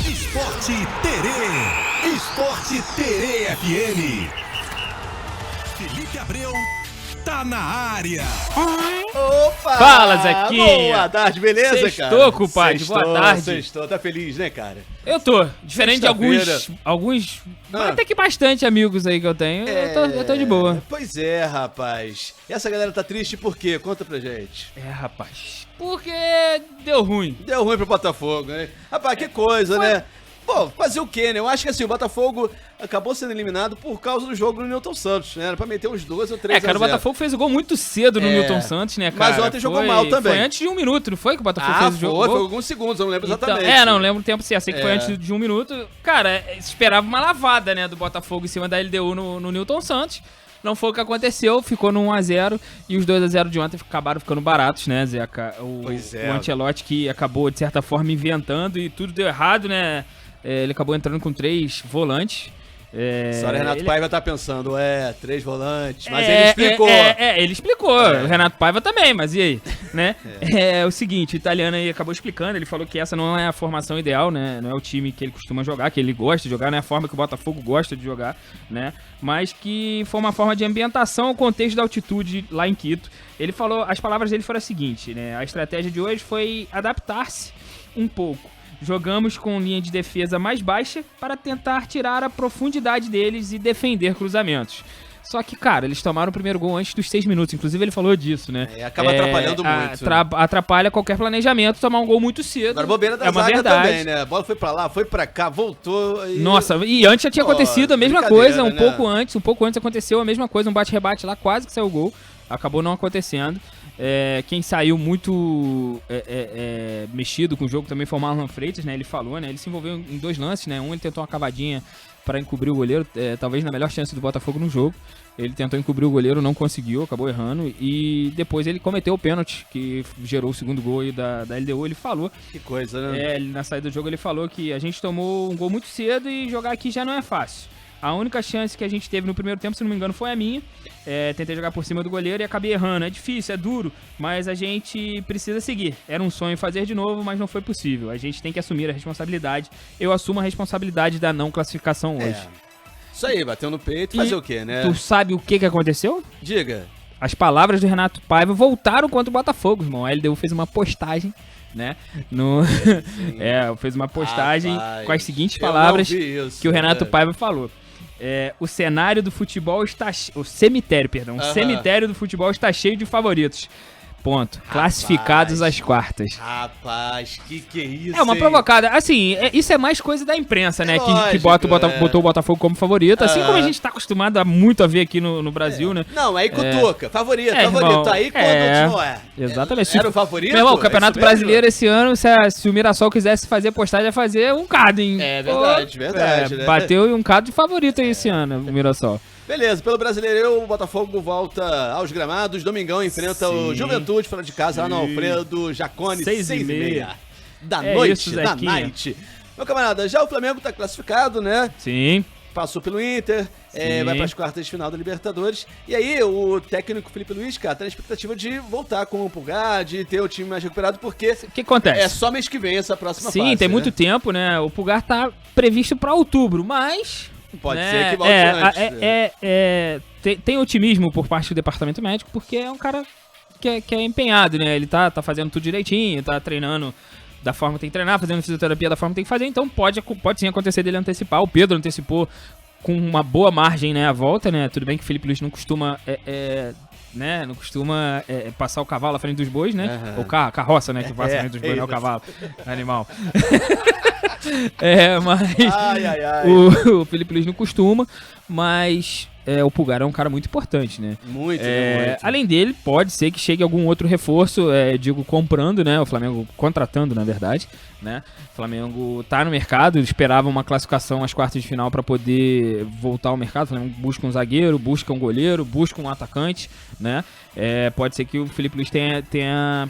Esporte Terê. Esporte Terê FM. Felipe Abreu tá na área. Opa! Fala, Zequinha! Boa tarde, beleza, Sextou, cara? compadre, boa tarde. Sextou, tá feliz, né, cara? Eu tô, diferente de alguns Ah. até que bastante amigos aí que eu tenho, eu tô de boa. Pois é, rapaz. E essa galera tá triste por quê? Conta pra gente. Rapaz, porque deu ruim. Deu ruim pro Botafogo, né? Rapaz, que coisa, né? Pô, fazer o quê, né? Eu acho que assim, o Botafogo acabou sendo eliminado por causa do jogo no Newton Santos, né? Era pra meter uns 2 ou 3 cara, o Botafogo fez o gol muito cedo no Newton Santos, né, cara? Mas ontem jogou mal também. Foi antes de 1 minuto, não foi que o Botafogo fez o jogo? Foi alguns segundos, eu não lembro exatamente. Então, não lembro o tempo certo, sei que foi antes de 1 minuto. Cara, se esperava uma lavada, né, do Botafogo em cima da LDU no Newton Santos. Não foi o que aconteceu, ficou no 1x0 e os 2x0 de ontem acabaram ficando baratos, né, Zeca? O Ancelotti que acabou, de certa forma, inventando e tudo deu errado, né? Ele acabou entrando com 3 volantes. Só o Renato Paiva tá pensando, 3 volantes, mas ele explicou. Ele explicou, o Renato Paiva também, mas e aí, né? É o seguinte, o italiano aí acabou explicando, ele falou que essa não é a formação ideal, né? Não é o time que ele costuma jogar, que ele gosta de jogar, não é a forma que o Botafogo gosta de jogar, né? Mas que foi uma forma de ambientação ao contexto da altitude lá em Quito. Ele falou, as palavras dele foram as seguintes, né? A estratégia de hoje foi adaptar-se um pouco. Jogamos com linha de defesa mais baixa para tentar tirar a profundidade deles e defender cruzamentos. Só que, cara, eles tomaram o primeiro gol antes dos 6 minutos. Inclusive, ele falou disso, né? Acaba atrapalhando muito. Atrapalha qualquer planejamento tomar um gol muito cedo. Agora, bobeira da zaga também, né? A bola foi pra lá, foi pra cá, voltou. E... Nossa, e antes já tinha acontecido a mesma coisa. Um pouco antes aconteceu a mesma coisa. Um bate-rebate lá, quase que saiu o gol. Acabou não acontecendo. Quem saiu muito mexido com o jogo também foi o Marlon Freitas, né? Ele falou, né? Ele se envolveu em 2 lances, né? Um, ele tentou uma cavadinha para encobrir o goleiro, talvez na melhor chance do Botafogo no jogo. Ele tentou encobrir o goleiro, não conseguiu, acabou errando. E depois ele cometeu o pênalti, que gerou o segundo gol aí da LDU. Ele falou... Que coisa, né? Na saída do jogo ele falou que a gente tomou um gol muito cedo e jogar aqui já não é fácil. A única chance que a gente teve no primeiro tempo, se não me engano, foi a minha. Tentei jogar por cima do goleiro e acabei errando. É difícil, é duro, mas a gente precisa seguir. Era um sonho fazer de novo, mas não foi possível. A gente tem que assumir a responsabilidade. Eu assumo a responsabilidade da não classificação hoje. Isso aí, bateu no peito, fazer o quê, né? Tu sabe o que aconteceu? Diga. As palavras do Renato Paiva voltaram contra o Botafogo, irmão. A LDU fez uma postagem, né? Fez uma postagem com as seguintes palavras que o Renato Paiva falou. O cenário do futebol está... O cemitério, perdão. O cemitério do futebol está cheio de favoritos. Ponto. Classificados às quartas. Rapaz, que é isso? É uma provocada. Assim, isso é mais coisa da imprensa, né? Que botou o Botafogo como favorito. Assim como a gente tá acostumado muito a ver aqui no Brasil, né? Não, aí cutuca. Favorito. Irmão, Aí quando não é. Exatamente. Era o favorito? Meu irmão, o Campeonato Brasileiro esse ano, se o Mirassol quisesse fazer postagem, ia fazer um card, hein? Verdade, né? Bateu um card de favorito aí esse ano, o Mirassol. Beleza, pelo Brasileirão, o Botafogo volta aos gramados. Domingão enfrenta o Juventude fora de casa lá no Alfredo Jaconi, 6h30 da noite. Meu camarada, já o Flamengo tá classificado, né? Sim. Passou pelo Inter, vai para as quartas de final da Libertadores. E aí, o técnico Felipe Luiz, cara, tá na expectativa de voltar com o Pulgar, de ter o time mais recuperado, porque o que acontece? É só mês que vem essa próxima fase. Sim, tem muito tempo, né? O Pulgar tá previsto para outubro, mas... Pode ser que volte antes. Tem otimismo por parte do departamento médico, porque é um cara que é empenhado, né? Ele tá fazendo tudo direitinho, tá treinando da forma que tem que treinar, fazendo fisioterapia da forma que tem que fazer, então pode sim acontecer dele antecipar. O Pedro antecipou com uma boa margem, né, a volta, né? Tudo bem que o Felipe Luiz não costuma... Não costuma passar o cavalo à frente dos bois, né? Ou carroça, né? Que passa à frente dos bois, não é o cavalo. Animal. Mas o Felipe Luiz não costuma, mas o Pulgar é um cara muito importante, né? Muito. Além dele, pode ser que chegue algum outro reforço, digo, comprando, né? O Flamengo contratando, na verdade, né? O Flamengo tá no mercado, esperava uma classificação às quartas de final para poder voltar ao mercado. O Flamengo busca um zagueiro, busca um goleiro, busca um atacante, né? Pode ser que o Felipe Luiz tenha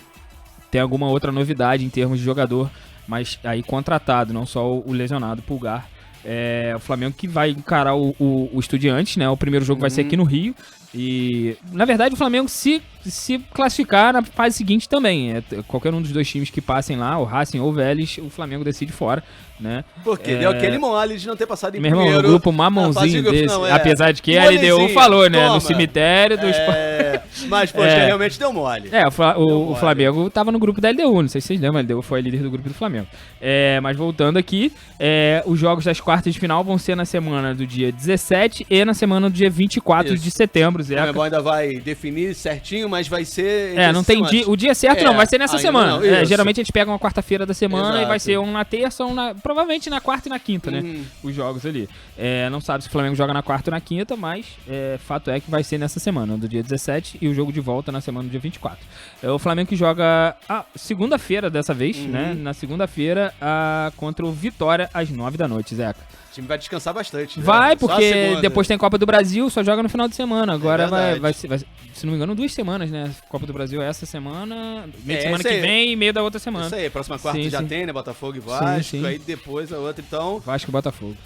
alguma outra novidade em termos de jogador, mas aí contratado, não só o lesionado Pulgar. O Flamengo que vai encarar o Estudiantes, né? O primeiro jogo vai ser aqui no Rio. E, na verdade, o Flamengo se classificar na fase seguinte também. Qualquer um dos dois times que passem lá, o Racing ou o Vélez, o Flamengo decide fora, né? Porque deu aquele mole de não ter passado em meu irmão, primeiro. Meu irmão, o grupo mamãozinho desse. Apesar de que a LDU falou, né? No cemitério dos... Mas, poxa, realmente deu mole. O Flamengo tava no grupo da LDU, não sei se vocês lembram, a LDU foi a líder do grupo do Flamengo. Mas voltando aqui, os jogos das quartas de final vão ser na semana do dia 17 e na semana do dia 24 de setembro, Zeca. O Flamengo ainda vai definir certinho, mas vai ser... não tem o dia certo não, vai ser nessa semana. Não, geralmente a gente pega uma quarta-feira da semana e vai ser um na terça, provavelmente na quarta e na quinta, né? Os jogos ali. Não sabe se o Flamengo joga na quarta ou na quinta, mas fato é que vai ser nessa semana, do dia 17, e o jogo de volta na semana do dia 24. O Flamengo que joga segunda-feira dessa vez, né? Na segunda-feira contra o Vitória às 9 da noite, Zeca. O time vai descansar bastante. Né? Vai, porque depois tem Copa do Brasil, só joga no final de semana. Agora vai, se não me engano, 2 semanas, né? Copa do Brasil é essa semana, meio de semana que vem e meio da outra semana. Isso aí, próxima quarta já tem, né? Botafogo e Vasco, aí depois a outra, então... Vasco e Botafogo.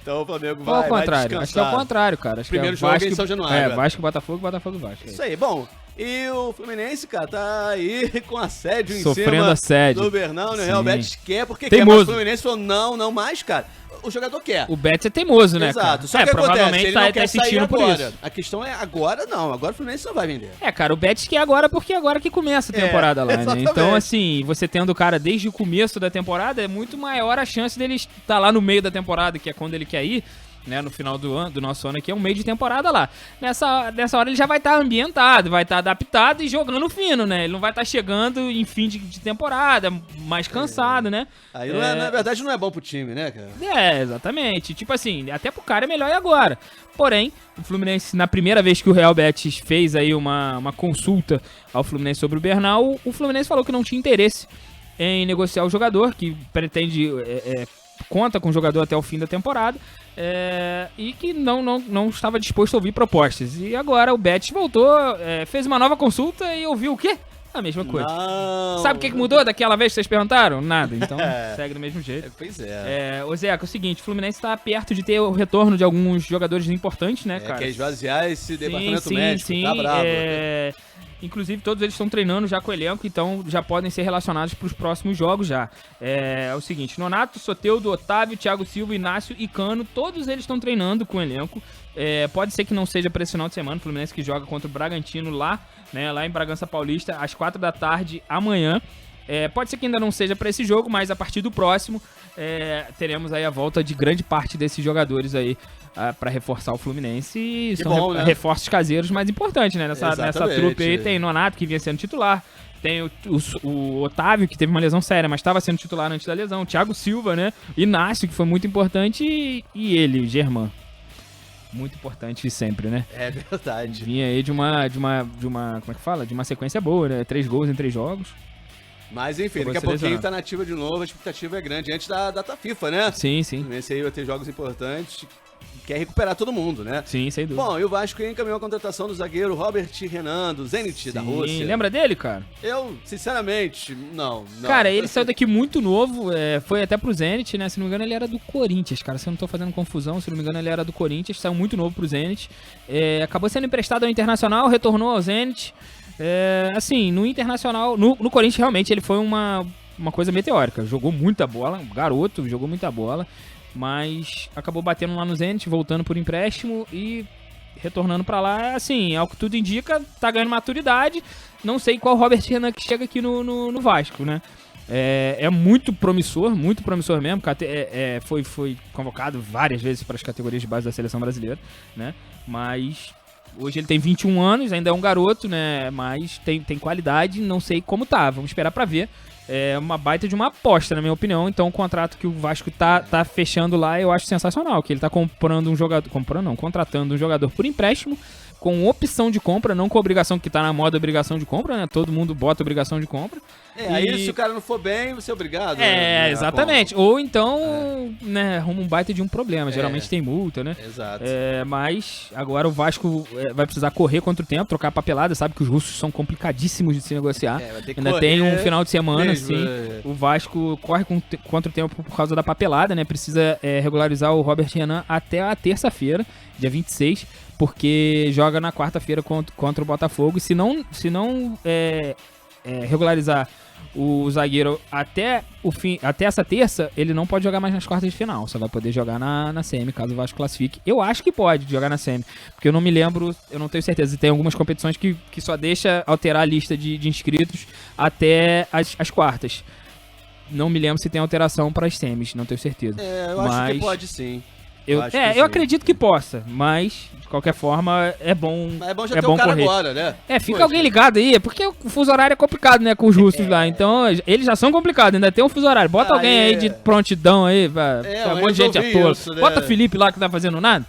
Então o Flamengo vai descansar. Acho que é o contrário, cara. Acho primeiro que é jogo em São Januário. Vasco e Botafogo, Botafogo e Vasco. Isso aí, bom... E o Fluminense, cara, tá aí com assédio em cima do Bernal, né? O Real Betis quer, porque teimoso. Quer, mas o Fluminense falou, não mais, cara. O jogador quer. O Betis é teimoso, né, Exato. Cara? Só que provavelmente ele não tá sentindo por agora. isso. A questão é agora não, agora o Fluminense não vai vender. Cara, o Betis quer agora porque agora que começa a temporada lá, né? Então, assim, você tendo o cara desde o começo da temporada, é muito maior a chance dele estar lá no meio da temporada, que é quando ele quer ir. Né, no final do nosso ano aqui, é um meio de temporada lá. Nessa hora ele já vai estar ambientado, vai estar adaptado e jogando fino, né? Ele não vai estar chegando em fim de temporada, mais cansado, né? Aí, na verdade, não é bom pro time, né, cara? Exatamente. Tipo assim, até pro cara é melhor ir agora. Porém, o Fluminense, na primeira vez que o Real Betis fez aí uma consulta ao Fluminense sobre o Bernal, o Fluminense falou que não tinha interesse em negociar o jogador, que pretende... conta com o jogador até o fim da temporada e que não estava disposto a ouvir propostas. E agora o Betis voltou, fez uma nova consulta e ouviu o quê? A mesma coisa. Sabe o que mudou daquela vez que vocês perguntaram? Nada, então segue do mesmo jeito. Pois é. Ô Zeca, é o seguinte, o Fluminense está perto de ter o retorno de alguns jogadores importantes, né, cara? Quer esvaziar esse departamento médico, tá bravo. Inclusive, todos eles estão treinando já com o elenco, então já podem ser relacionados para os próximos jogos já. É o seguinte, Nonato, Soteldo, Otávio, Thiago Silva, Inácio e Cano, todos eles estão treinando com o elenco. Pode ser que não seja para esse final de semana, o Fluminense que joga contra o Bragantino lá em Bragança Paulista, às 4 da tarde amanhã. Pode ser que ainda não seja para esse jogo, mas a partir do próximo teremos aí a volta de grande parte desses jogadores aí para reforçar o Fluminense. E são reforços caseiros mais importantes, né? Nessa trupe aí tem Nonato, que vinha sendo titular. Tem o Otávio, que teve uma lesão séria, mas estava sendo titular antes da lesão. Thiago Silva, né? Inácio, que foi muito importante. E ele, Germán. Muito importante sempre, né? É verdade. Vinha aí de uma como é que fala? De uma sequência boa, né? 3 gols em 3 jogos. Mas enfim, daqui a pouquinho tá nativa de novo, a expectativa é grande antes da data FIFA, né? Sim. Esse aí vai ter jogos importantes, quer recuperar todo mundo, né? Sim, sem dúvida. Bom, e o Vasco encaminhou a contratação do zagueiro Robert Renan, do Zenit, da Rússia. Lembra dele, cara? Eu, sinceramente, não. Cara, ele saiu daqui muito novo, foi até pro Zenit, né? Se não me engano, ele era do Corinthians, cara. Se eu não tô fazendo confusão, se não me engano, ele era do Corinthians, saiu muito novo pro Zenit. Acabou sendo emprestado ao Internacional, retornou ao Zenit. Assim, no Internacional, no Corinthians realmente ele foi uma coisa meteórica. Jogou muita bola, garoto, jogou muita bola, mas acabou batendo lá no Zenit, voltando por empréstimo e retornando pra lá. Assim, ao que tudo indica, tá ganhando maturidade. Não sei qual Robert Renan que chega aqui no Vasco, né? É muito promissor mesmo. Foi convocado várias vezes para as categorias de base da seleção brasileira, né? Mas hoje ele tem 21 anos, ainda é um garoto, né? Mas tem qualidade, não sei como tá. Vamos esperar pra ver. É uma baita de uma aposta, na minha opinião. Então o contrato que o Vasco tá fechando lá, eu acho sensacional. Que ele tá contratando um jogador por empréstimo com opção de compra, não com obrigação, que tá na moda obrigação de compra, né? Todo mundo bota obrigação de compra. Aí se o cara não for bem, você é obrigado. Exatamente. Ou então, né, arruma um baita de um problema. Geralmente tem multa, né? Exato. Mas agora o Vasco vai precisar correr contra o tempo, trocar papelada. Sabe que os russos são complicadíssimos de se negociar. Ainda tem um final de semana, assim. O Vasco corre contra o tempo por causa da papelada, né? Precisa regularizar o Robert Renan até a terça-feira, dia 26, porque joga na quarta-feira contra o Botafogo. E se não regularizar o zagueiro até essa terça, ele não pode jogar mais nas quartas de final. Só vai poder jogar na semi, caso o Vasco classifique. Eu acho que pode jogar na semi, porque eu não me lembro, eu não tenho certeza. Tem algumas competições que só deixa alterar a lista de inscritos até as quartas. Não me lembro se tem alteração para as semis, não tenho certeza. Eu acho que pode sim. Eu acredito que possa, mas de qualquer forma é bom. É bom já ter um cara correr agora, né? Fica alguém ligado aí, porque o fuso horário é complicado, né, com os russos lá. Então, eles já são complicados, ainda tem um fuso horário. Bota alguém aí de prontidão aí, um monte de gente à toa. Né? Bota o Felipe lá que não tá fazendo nada.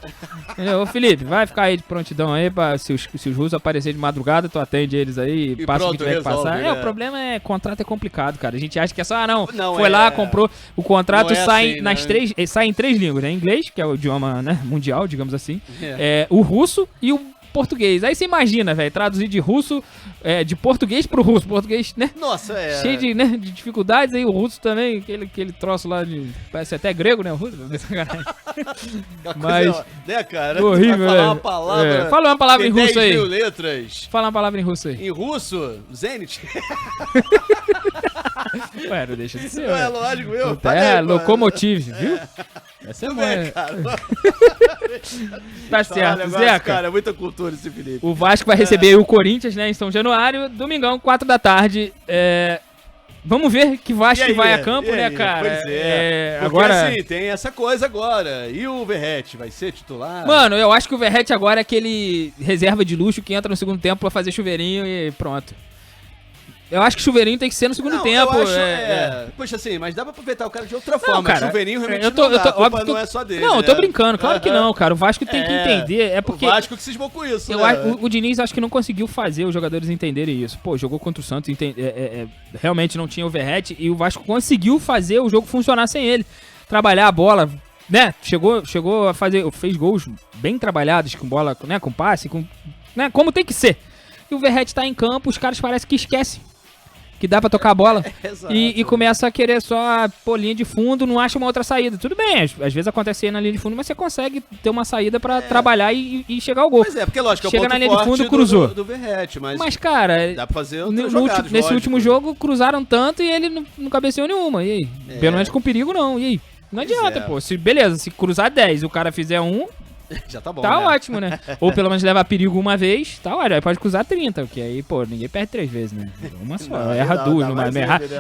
Ô Felipe, vai ficar aí de prontidão aí, se os russos aparecerem de madrugada, tu atende eles aí e passa o que tiver que passar. Né? O problema é contrato é complicado, cara. A gente acha que é só, foi lá, comprou. O contrato sai assim, sai em 3 línguas, né? Inglês, que é o idioma, né, mundial, digamos assim, o russo e o português. Aí você imagina, velho, traduzir de russo, de português pro russo. Português, né? Nossa, cheio de dificuldades. Aí o russo também, aquele troço lá parece até grego, né? O russo, mas, né, cara? Horrível, falar uma palavra. Fala uma palavra em russo aí. 10.000 letras. Fala uma palavra em russo aí. Em russo, Zenit. Ué, não deixa de ser. É lógico, meu. Locomotive, viu? Essa é boa, cara. Tá certo, Zeca. Cara, é muita cultura esse Felipe. O Vasco vai receber o Corinthians, né, em São Januário, domingão, 4 da tarde. Vamos ver que Vasco vai a campo, né, cara? Pois é. Agora, assim, tem essa coisa agora. E o Verratti vai ser titular? Mano, eu acho que o Verratti agora é aquele reserva de luxo que entra no segundo tempo pra fazer chuveirinho e pronto. Eu acho que chuveirinho tem que ser no segundo tempo. Poxa, assim, mas dá pra aproveitar o cara de outra forma. Cara, chuveirinho realmente não é só dele. Não, eu tô brincando. Claro que não, cara. O Vasco tem que entender. É porque o Vasco que cismou com isso, o Diniz acho que não conseguiu fazer os jogadores entenderem isso. Pô, jogou contra o Santos, realmente não tinha o Verratti e o Vasco conseguiu fazer o jogo funcionar sem ele. Trabalhar a bola, né? Chegou a fez gols bem trabalhados com bola, né? Com passe, né? Como tem que ser. E o Verratti tá em campo, os caras parecem que esquecem que dá pra tocar a bola e começa a querer só linha de fundo, não acha uma outra saída. Tudo bem, às vezes acontece aí na linha de fundo, mas você consegue ter uma saída pra trabalhar e chegar ao gol. Pois porque lógico, chega na linha de fundo, cruzou. Do Verratti, mas cara, dá pra fazer nesse último jogo cruzaram tanto e ele não cabeceou nenhuma. E aí? Pelo menos com perigo não. E aí? Não adianta, pô. Se cruzar 10 e o cara fizer 1, já tá bom, tá ótimo, né? Ou pelo menos levar perigo uma vez, tá ótimo. Aí pode cruzar 30, porque aí, pô, ninguém perde 3 vezes, né? Uma só, erra 2,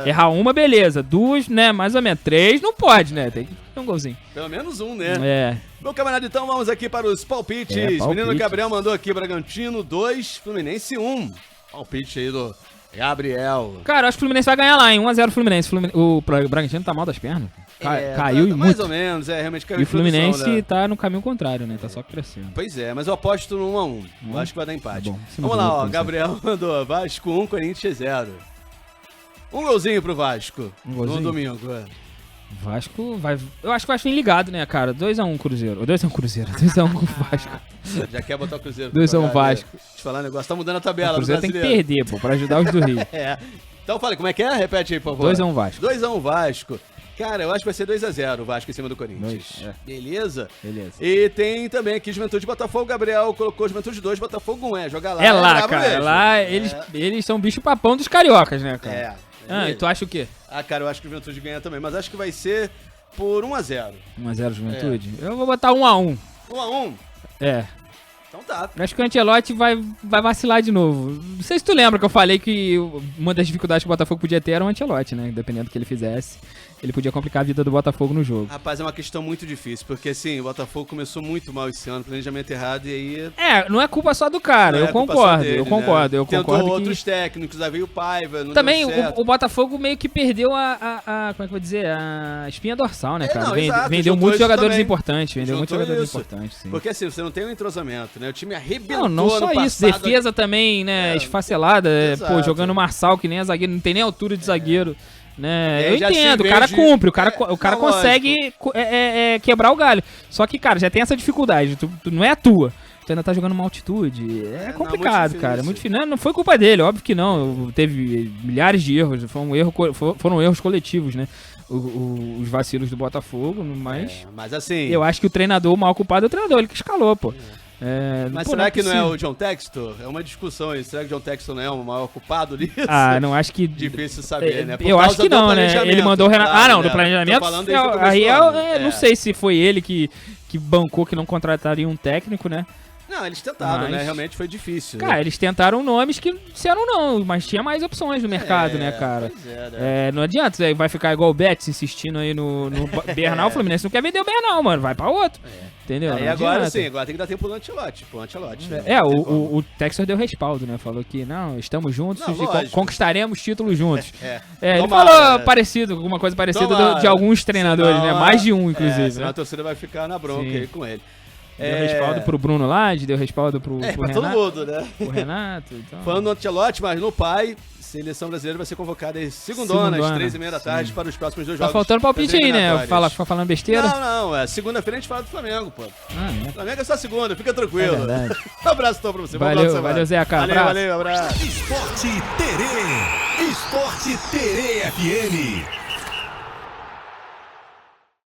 errar uma, beleza. 2, né, mais ou menos. 3 não pode, né? Tem que ter um golzinho. Pelo menos 1, né? Meu camarada, então vamos aqui para os palpites. Menino Gabriel mandou aqui Bragantino 2, Fluminense 1. Palpite aí do Gabriel. Cara, eu acho que o Fluminense vai ganhar lá, hein? 1x0 Fluminense. O Bragantino tá mal das pernas. Caiu e muito. Mais ou menos, realmente caiu. E o Fluminense tá no caminho contrário, né? Tá só crescendo. Pois é, mas eu aposto no 1x1. Eu acho que vai dar empate. Tá bom, vamos lá, ó. Gabriel mandou Vasco 1, Corinthians 0. Um golzinho pro Vasco no domingo. Vasco vai... Eu acho que o Vasco vem ligado, né, cara? 2x1 Cruzeiro. 2x1 Cruzeiro. 2x1 Vasco. Já quer botar o Cruzeiro. 2x1 Vasco. Deixa eu falar um negócio. Tá mudando a tabela. O Cruzeiro tem que perder, pô, pra ajudar os do Rio. Então fala, como é que é? Repete aí, por favor. 2x1 Vasco. 2x1 Vasco. Cara, eu acho que vai ser 2x0 o Vasco em cima do Corinthians. Beleza? E tem também aqui Juventude Botafogo. Gabriel colocou Juventude 2, Botafogo 1. Joga lá. É lá, cara. Lá eles são bicho papão dos cariocas, né, cara? E tu acha o quê? Cara, eu acho que o Juventude ganha também. Mas acho que vai ser por 1x0. 1x0 Juventude? Eu vou botar 1x1. 1x1? Então tá. Acho que o Ancelotti vai vacilar de novo. Não sei se tu lembra que eu falei que uma das dificuldades que o Botafogo podia ter era o Ancelotti, né? Dependendo do que ele fizesse. ele podia complicar a vida do Botafogo no jogo. Rapaz, é uma questão muito difícil, porque assim, o Botafogo começou muito mal esse ano, planejamento errado, e aí... Não é culpa só do cara, eu concordo, eu concordo. Eu tentou concordo outros técnicos, aí veio o Paiva, não também deu certo. o Botafogo meio que perdeu como é que eu vou dizer, a espinha dorsal, né, cara? Exato, vendeu muitos jogadores também. importantes, sim. Porque assim, você não tem um entrosamento, né? O time arrebentou não só isso, defesa também, né, esfacelada, pô, jogando Marçal, que nem a zagueiro, não tem nem altura de zagueiro. Né? Eu entendo, o cara cumpre, o cara consegue quebrar o galho. Só que, cara, já tem essa dificuldade, tu não é a tua. Tu ainda tá jogando uma altitude. É complicado, cara. É muito difícil. Não foi culpa dele, óbvio que não. Teve milhares de erros, foram erros coletivos, né? Os vacilos do Botafogo, mas assim... Eu acho que o treinador, o mal culpado é o treinador, ele que escalou, pô. Mas será que não é o John Textor? É uma discussão aí. Será que o John Textor não é o maior culpado nisso? Não acho que... Difícil saber, né? Eu acho que não, né? Ele mandou o Renato... do planejamento. Aí não sei se foi ele que bancou que não contrataria um técnico, né? Não, eles tentaram, né? Realmente foi difícil. Cara, eles tentaram nomes que disseram não, mas tinha mais opções no mercado, né, cara? Pois né? Não adianta, vai ficar igual o Betis insistindo aí no Bernal. O Fluminense não quer vender o Bernal, mano, vai pra outro. Entendeu? E agora sim, agora tem que dar tempo pro Ancelotti. O Textor deu respaldo, né? Falou que não, estamos juntos e conquistaremos títulos juntos. Ele falou parecido, alguma coisa parecida de alguns treinadores, né? Mais de um, inclusive. Senão a torcida vai ficar na bronca aí com ele. Deu respaldo pro Bruno Lage, deu respaldo pro Renato. Todo mundo, né? Pro Renato. Então... Falando no Ancelotti, mas no pai, seleção brasileira vai ser convocada às segundona, às 3h30 da tarde, para os próximos 2 jogos. Tá faltando palpite aí, né? Ficar falando besteira? Não. Segunda-feira a gente fala do Flamengo, pô. Flamengo é só segunda, fica tranquilo. Um abraço então pra você. Valeu, Zeca. Valeu, abraço. Esporte Terê FM.